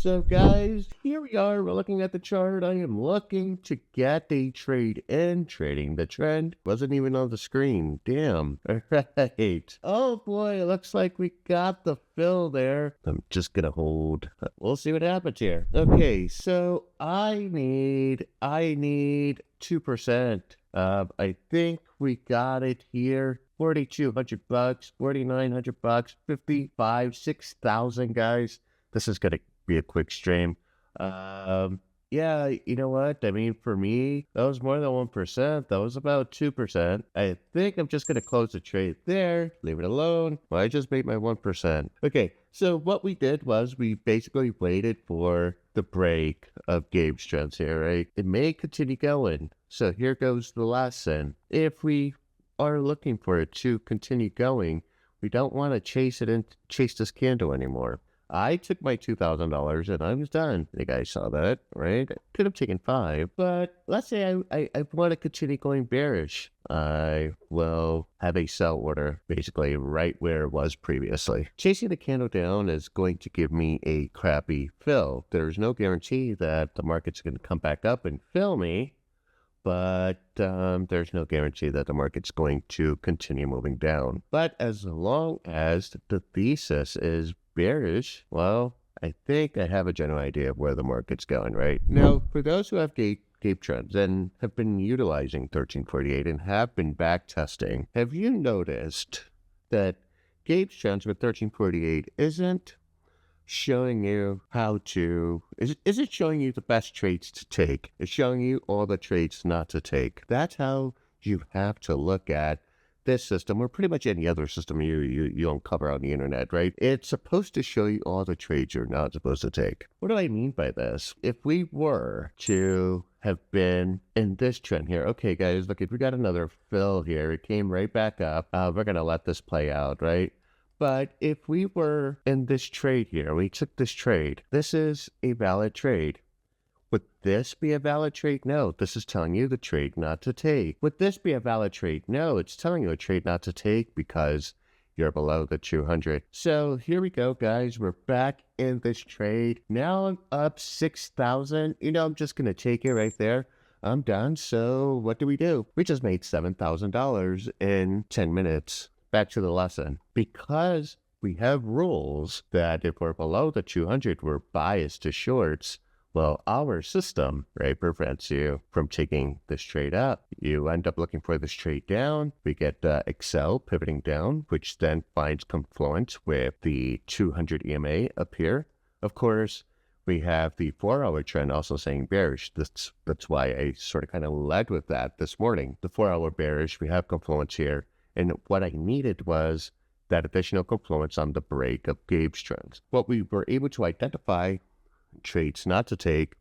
So guys, here we are, we're looking at the chart. I am looking to get a trade in, trading the trend. Wasn't even on the screen, damn. Alright. Oh boy, it looks like we got the fill there. I'm just gonna hold. We'll see what happens here. Okay, so I need 2%. I think we got it here. $4,200, $4,900, 55, 6,000 guys. This is gonna be a quick stream. Yeah, you know what? I mean, for me, that was more than 1%. That was about 2%. I think I'm just going to close the trade there, leave it alone. Well, I just made my 1%. Okay, so what we did was we basically waited for the break of Gabe's trends here, right? It may continue going. So here goes the lesson. If we are looking for it to continue going, we don't want to chase this candle anymore. I took my $2,000 and I was done. You guys saw that, right? I could have taken 5, but let's say I want to continue going bearish. I will have a sell order basically right where it was previously. Chasing the candle down is going to give me a crappy fill. There's no guarantee that the market's going to come back up and fill me, but there's no guarantee that the market's going to continue moving down. But as long as the thesis is bearish, well, I think I have a general idea of where the market's going, right? Now, for those who have Gabe trends and have been utilizing 1348 and have been back testing, have you noticed that Gabe's trends with 1348 isn't showing you how to, isn't showing you the best trades to take. It's showing you all the trades not to take. That's how you have to look at this system, or pretty much any other system you uncover on the internet, right? It's supposed to show you all the trades you're not supposed to take. What do I mean by this? If we were to have been in this trend here, okay guys, look, if we got another fill here, it came right back up. We're gonna let this play out, right? But if we were in this trade here, we took this trade, this is a valid trade. Would this be a valid trade? No, this is telling you the trade not to take. Would this be a valid trade? No, it's telling you a trade not to take because you're below the 200. So here we go, guys. We're back in this trade. Now I'm up 6,000. You know, I'm just going to take it right there. I'm done. So what do? We just made $7,000 in 10 minutes. Back to the lesson. Because we have rules that if we're below the 200, we're biased to shorts. Well, our system, right, prevents you from taking this trade up. You end up looking for this trade down. We get Excel pivoting down, which then finds confluence with the 200 EMA up here. Of course, we have the 4-hour trend also saying bearish. That's why I sort of kind of led with that this morning. The 4-hour bearish, we have confluence here. And what I needed was that additional confluence on the break of Gabe's trends. What we were able to identify trades not to take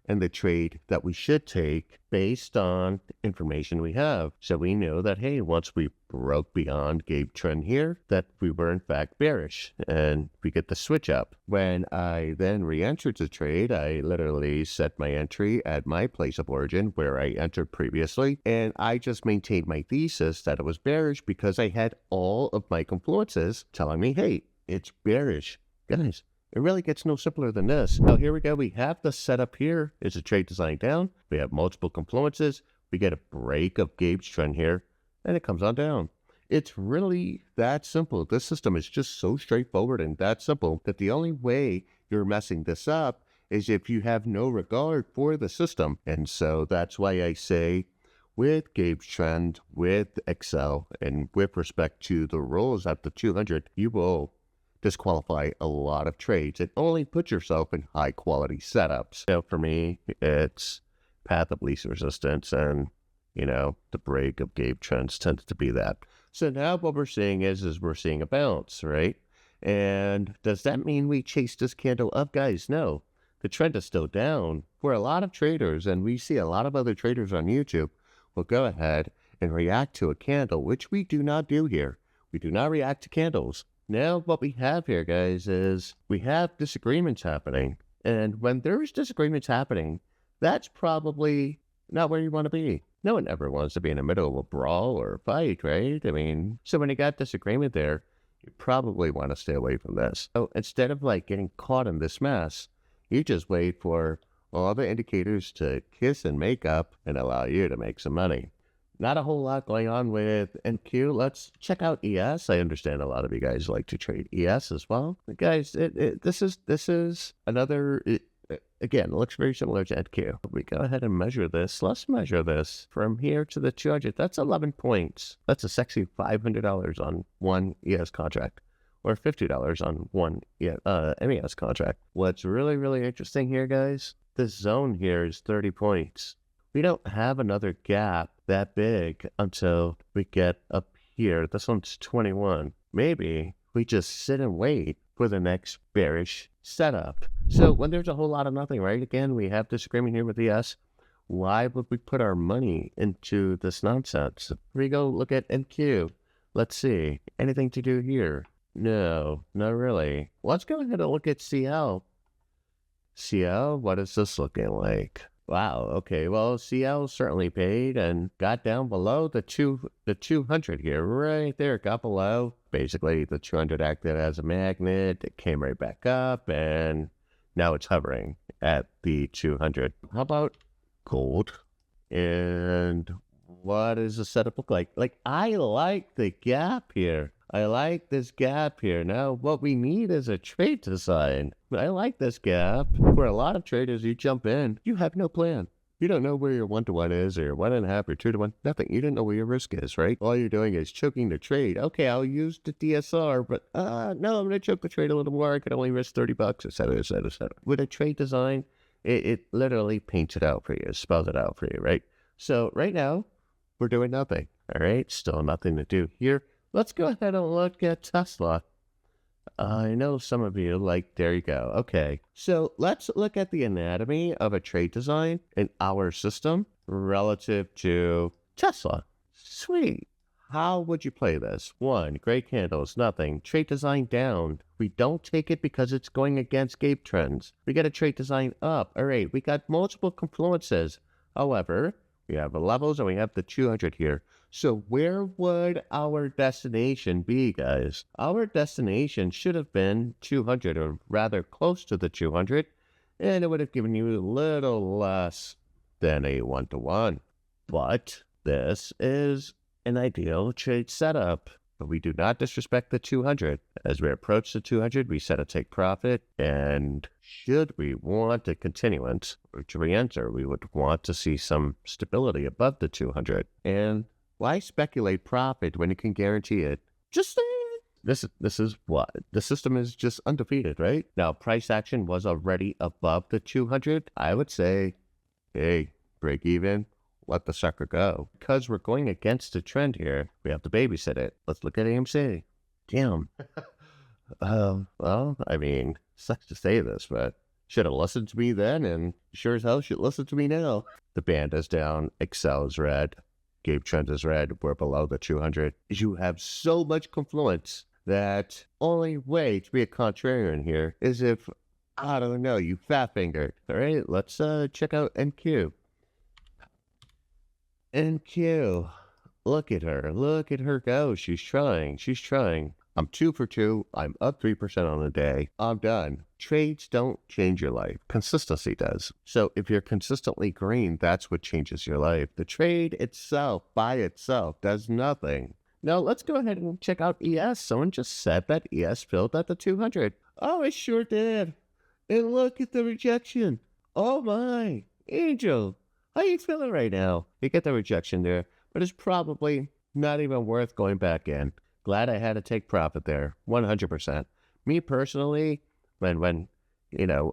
and the trade that we should take based on information we have. So we know that, hey, once we broke beyond Gabe trend here, that we were in fact bearish and we get the switch up. When I then re-entered the trade, I literally set my entry at my place of origin where I entered previously, and I just maintained my thesis that it was bearish because I had all of my confluences telling me, hey, it's bearish. Guys, it really gets no simpler than this. Now, here we go. We have the setup here. It's a trade design down. We have multiple confluences. We get a break of Gabe's trend here, and it comes on down. It's really that simple. This system is just so straightforward and that simple that the only way you're messing this up is if you have no regard for the system. And so that's why I say with Gabe's trend, with Excel, and with respect to the rules at the 200, you will disqualify a lot of trades and only put yourself in high quality setups. So for me, it's path of least resistance, and you know, the break of Gabe trends tends to be that. So now what we're seeing is we're seeing a bounce, right? And does that mean we chase this candle up? Guys, no. The trend is still down. For a lot of traders, and we see a lot of other traders on YouTube, will go ahead and react to a candle, which we do not do here. We do not react to candles. Now, what we have here, guys, is we have disagreements happening. And when there's disagreements happening, that's probably not where you want to be. No one ever wants to be in the middle of a brawl or a fight, right? I mean, so when you got disagreement there, you probably want to stay away from this. So instead of like getting caught in this mess, You just wait for all the indicators to kiss and make up and allow you to make some money. Not a whole lot going on with NQ. Let's check out ES. I understand a lot of you guys like to trade ES as well. But guys, this is another, again, it looks very similar to NQ. We go ahead and measure this. Let's measure this from here to the 200. That's 11 points. That's a sexy $500 on one ES contract, or $50 on one MES contract. What's really, really interesting here, guys, this zone here is 30 points. We don't have another gap that big until we get up here. This one's 21. Maybe we just sit and wait for the next bearish setup. So when there's a whole lot of nothing, right? Again, we have disagreement here with ES. Why would we put our money into this nonsense? Here we go, look at NQ. Let's see. Anything to do here? No, not really. Let's go ahead and look at CL. CL, what is this looking like? Wow, okay, well, CL certainly paid and got down below the 200 here, right there, got below. Basically, the 200 acted as a magnet, it came right back up, and now it's hovering at the 200. How about gold? And what does the setup look like? Like, I like the gap here. I like this gap here. Now, what we need is a trade design. I like this gap. For a lot of traders, you jump in, you have no plan. You don't know where your 1-to-1 is, or your 1.5, or 2-to-1, nothing. You don't know where your risk is, right? All you're doing is choking the trade. Okay, I'll use the DSR, but no, I'm going to choke the trade a little more. I can only risk $30, et cetera, et cetera, et cetera. With a trade design, it literally paints it out for you, spells it out for you, right? So right now, we're doing nothing, all right? Still nothing to do here. Let's go ahead and look at Tesla. I know some of you like, there you go. Okay, so let's look at the anatomy of a trade design in our system relative to Tesla. Sweet. How would you play this? 1, gray candles, nothing. Trade design down. We don't take it because it's going against Gape trends. We got a trade design up. All right, we got multiple confluences. However, we have the levels and we have the 200 here. So where would our destination be, guys? Our destination should have been 200, or rather close to the 200, and it would have given you a little less than a 1-to-1. But this is an ideal trade setup. But we do not disrespect the 200. As we approach the 200, we set a take profit, and should we want a continuance or to re-enter, we would want to see some stability above the 200. And why speculate profit when you can guarantee it? Just saying. This is what? The system is just undefeated, right? Now, price action was already above the 200. I would say, hey, break even. Let the sucker go. Because we're going against the trend here, we have to babysit it. Let's look at AMC. Damn. Well, I mean, sucks to say this, but should have listened to me then, and sure as hell should listen to me now. The band is down. Excel is red. Gape trend is red. We're below the 200. You have so much confluence that only way to be a contrarian here is if, I don't know, you fat fingered. All right, let's check out NQ. NQ, look at her go. She's trying. I'm 2 for 2. I'm up 3% on the day. I'm done. Trades don't change your life. Consistency does. So if you're consistently green, that's what changes your life. The trade itself, by itself, does nothing. Now let's go ahead and check out ES. Someone just said that ES filled at the 200. Oh, it sure did. And look at the rejection. Oh my, Angel. How you feeling right now? You get the rejection there, but it's probably not even worth going back in. Glad I had to take profit there, 100%. Me personally, when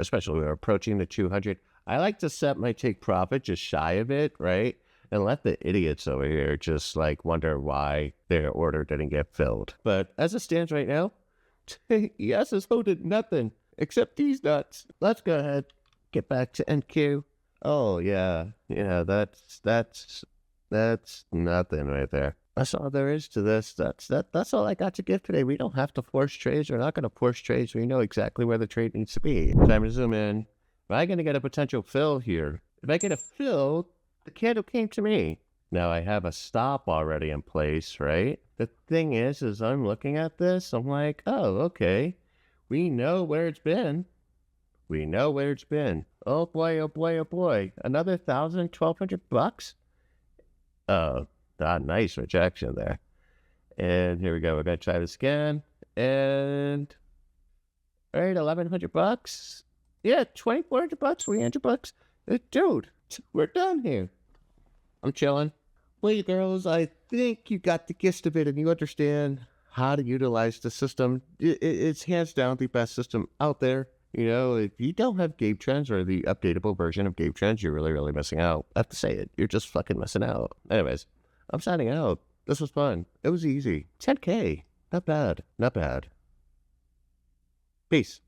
especially when we're approaching the 200, I like to set my take profit just shy of it, right? And let the idiots over here just like wonder why their order didn't get filled. But as it stands right now, ES has holding nothing except these nuts. Let's go ahead, get back to NQ. Oh yeah, that's nothing right there. That's all there is to this. That's all I got to give today. We don't have to force trades. We're not going to force trades. We know exactly where the trade needs to be. Time to zoom in. Am I going to get a potential fill here? If I get a fill, the candle came to me. Now I have a stop already in place, right? The thing is I'm looking at this. I'm like, oh, okay. We know where it's been. We know where it's been. Oh boy, oh boy, oh boy. Another 1,000, 1,200 bucks? Oh, nice rejection there. And here we go. We're going to try this again. And, all right, 1,100 bucks. Yeah, 2,400 bucks, 300 bucks. Dude, we're done here. I'm chilling. Well, you girls, I think you got the gist of it and you understand how to utilize the system. It's hands down the best system out there. You know, if you don't have Game Trends or the updatable version of Game Trends, you're really, really missing out. I have to say it. You're just fucking missing out. Anyways, I'm signing out. This was fun. It was easy. 10K. Not bad. Not bad. Peace.